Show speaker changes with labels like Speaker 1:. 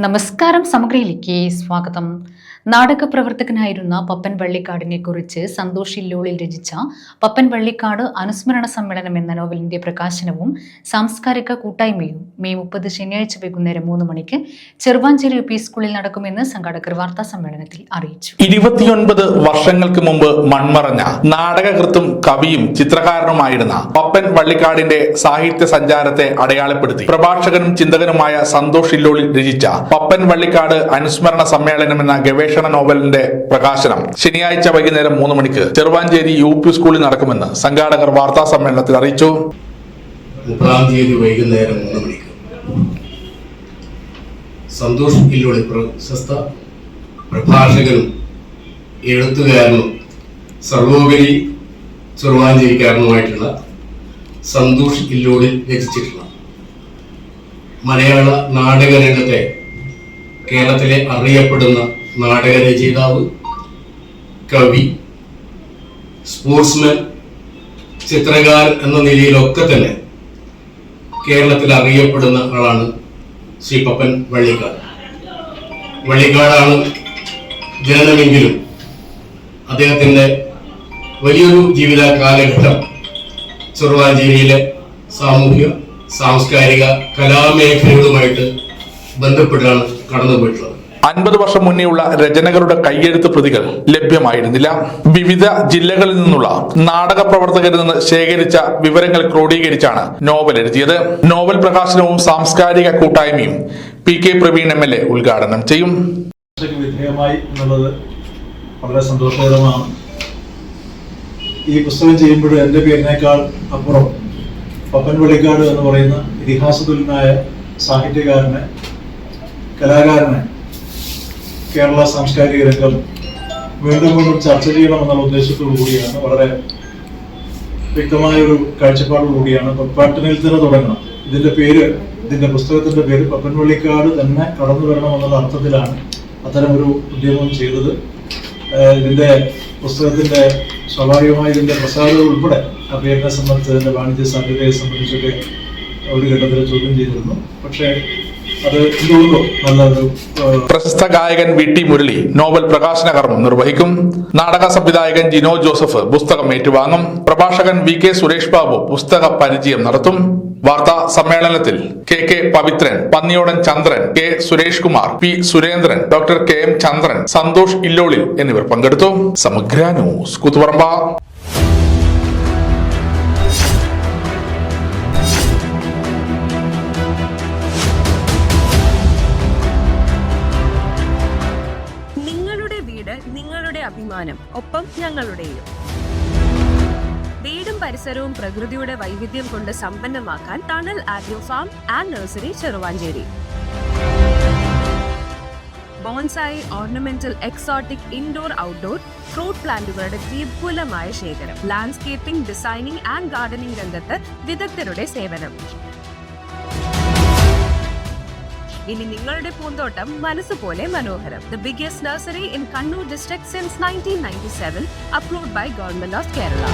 Speaker 1: നമസ്കാരം, സമഗ്രയിലേക്ക് സ്വാഗതം. നാടക പ്രവർത്തകനായിരുന്ന പപ്പൻ വള്ളിക്കാടിനെ കുറിച്ച് സന്തോഷ് ഇല്ലോളിൽ രചിച്ച പപ്പൻ വള്ളിക്കാട് അനുസ്മരണ സമ്മേളനം എന്ന നോവലിന്റെ പ്രകാശനവും സാംസ്കാരിക കൂട്ടായ്മയും മെയ് 30 ശനിയാഴ്ച വൈകുന്നേരം 3 മണിക്ക് ചെറുവാഞ്ചേരി UP സ്കൂളിൽ നടക്കുമെന്ന് സംഘാടകർ വാർത്താ സമ്മേളനത്തിൽ അറിയിച്ചു.
Speaker 2: 29 വർഷങ്ങൾക്ക് മുമ്പ് മൺമറഞ്ഞ നാടകകൃത്തും കവിയും ചിത്രകാരനുമായിരുന്ന പപ്പൻ വള്ളിക്കാടിന്റെ സാഹിത്യ സഞ്ചാരത്തെ അടയാളപ്പെടുത്തി പ്രഭാഷകനും ചിന്തകനുമായ സന്തോഷ് ഇല്ലോളിൽ രചിച്ച പപ്പൻ വള്ളിക്കാട് അനുസ്മരണ സമ്മേളനം എന്ന ഗവേഷണ നോവലിന്റെ പ്രകാശനം ശനിയാഴ്ച വൈകുന്നേരം 3 മണിക്ക് ചെറുവാഞ്ചേരി UP സ്കൂളിൽ നടക്കുമെന്ന് സംഘാടകർ വാർത്താ സമ്മേളനത്തിൽ അറിയിച്ചു.
Speaker 3: 30 തീയതി വൈകുന്നേരം 3 മണിക്ക് സന്തോഷ് ഇല്ലോളി പ്രശസ്ത പ്രഭാഷകനും എഴുത്തുകാരനും സർവോപരി ചെറുവാഞ്ചേരിക്കാരനുമായിട്ടുള്ള സന്തോഷ് ഇല്ലോളി രചിച്ചിട്ടുള്ള മലയാള നാടകരംഗത്തെ കേരളത്തിലെ അറിയപ്പെടുന്ന നാടകരചയിതാവ്, കവി, സ്പോർട്സ്മാൻ, ചിത്രകാരൻ എന്ന നിലയിലൊക്കെ തന്നെ കേരളത്തിൽ അറിയപ്പെടുന്ന ആളാണ് ശ്രീ പപ്പൻ വള്ളിക്കാട്. വള്ളിക്കാടാണ് ജനനമെങ്കിലും അദ്ദേഹത്തിൻ്റെ വലിയൊരു ജീവിത കാലഘട്ടം ചെറുവാഞ്ചേരിയിലെ സാമൂഹ്യ, സാംസ്കാരിക, കലാമേഖലകളുമായിട്ട് ബന്ധപ്പെട്ടാണ് കടന്നുപോയിട്ടുള്ളത്.
Speaker 2: 50 വർഷം മുന്നേയുള്ള രചനകളുടെ കയ്യെഴുത്ത് പ്രതികൾ ലഭ്യമായിരുന്നില്ല. വിവിധ ജില്ലകളിൽ നിന്നുള്ള നാടക പ്രവർത്തകരിൽ നിന്ന് ശേഖരിച്ച വിവരങ്ങൾ ക്രോഡീകരിച്ചാണ് നോവൽ എഴുതിയത്. നോവൽ പ്രകാശനവും സാംസ്കാരിക കൂട്ടായ്മയും PK പ്രവീൺ MLA ഉദ്ഘാടനം ചെയ്യും.
Speaker 4: വിധേയമായി എന്നുള്ളത് വളരെ സന്തോഷകരമാണ്. ഈ പുസ്തകം ചെയ്യുമ്പോൾ എൻ്റെ പേരിനേക്കാൾ അപ്പുറം പപ്പൻ വള്ളിക്കാട് എന്ന് പറയുന്ന ഇതിഹാസതുല്യനായ സാഹിത്യകാരനെ, കലാകാരനെ കേരള സാംസ്കാരിക രംഗം വീണ്ടും വീണ്ടും ചർച്ച ചെയ്യണമെന്നുള്ള ഉദ്ദേശത്തോടു കൂടിയാണ്, വളരെ വ്യക്തമായ ഒരു കാഴ്ചപ്പാടോടുകൂടിയാണ് പപ്പനിൽ തന്നെ തുടങ്ങണം. ഇതിന്റെ പുസ്തകത്തിന്റെ പേര് പപ്പൻ വള്ളിക്കാട് തന്നെ കടന്നു വരണം എന്നുള്ള അർത്ഥത്തിലാണ് അത്തരമൊരു ഉദ്യമം ചെയ്തത്. ഇതിന്റെ പുസ്തകത്തിന്റെ സ്വാഭാവികമായി ഇതിന്റെ പ്രസാദം ഉൾപ്പെടെ ആ പേരിനെ സംബന്ധിച്ച് അതിന്റെ വാണിജ്യ സാധ്യതയെ സംബന്ധിച്ചൊക്കെ ഒരു ഘട്ടത്തിൽ ചോദ്യം ചെയ്തിരുന്നു. പക്ഷേ അത് എന്തുകൊണ്ടോ നല്ലൊരു
Speaker 2: പ്രശസ്ത ഗായകൻ VT മുരളി നോവൽ പ്രകാശന കർമ്മം നിർവഹിക്കും. നാടക സംവിധായകൻ ജിനോ ജോസഫ് പുസ്തകം ഏറ്റുവാങ്ങും. പ്രഭാഷകൻ VK സുരേഷ് ബാബു പുസ്തക പരിചയം നടത്തും. വാർത്താ സമ്മേളനത്തിൽ KK പവിത്രൻ, പന്നിയോടൻ ചന്ദ്രൻ, K Suresh Kumar, P Surendran, doctor KM ചന്ദ്രൻ, സന്തോഷ് ഇല്ലോളിൽ എന്നിവർ പങ്കെടുത്തു. സമഗ്ര ന്യൂസ് കൂത്തുപറമ്പ.
Speaker 5: നിങ്ങളുടെ അഭിമാനം, ഒപ്പം ഞങ്ങളുടെയും. വീടും പരിസരവും പ്രകൃതിയുടെ വൈവിധ്യം കൊണ്ട് സമ്പന്നമാക്കാൻ tunnel agro farm and nursery Cheruvanchery. Bonsai, ornamental, exotic, indoor, outdoor fruit പ്ലാന്റുകളുടെ വിപുലമായ ശേഖരം. ലാൻഡ്സ്കേപ്പിംഗ്, ഡിസൈനിംഗ് ആൻഡ് ഗാർഡനിംഗ് രംഗത്ത് വിദഗ്ധരുടെ സേവനം. ഇനി നിങ്ങളുടെ പൂന്തോട്ടം മനസ്സുപോലെ മനോഹരം. The biggest nursery in Kannur district since 1997, approved by Government of Kerala.